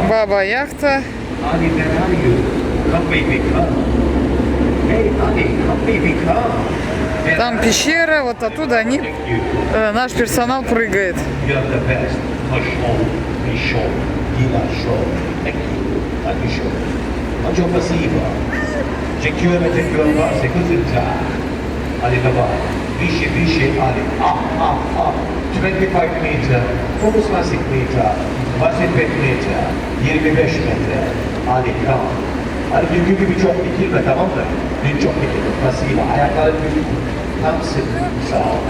Баба яхта. Там пещера, вот оттуда наш персонал прыгает. Vişi Ali. 25 metre, 38 metre, 35 metre, 25 metre. Ali tamam. Ali dünkü gibi çok dikilme, tamam mı? Dün çok dikilme. Pasiyle ayakları büyük. Tam sık. Sağ ol.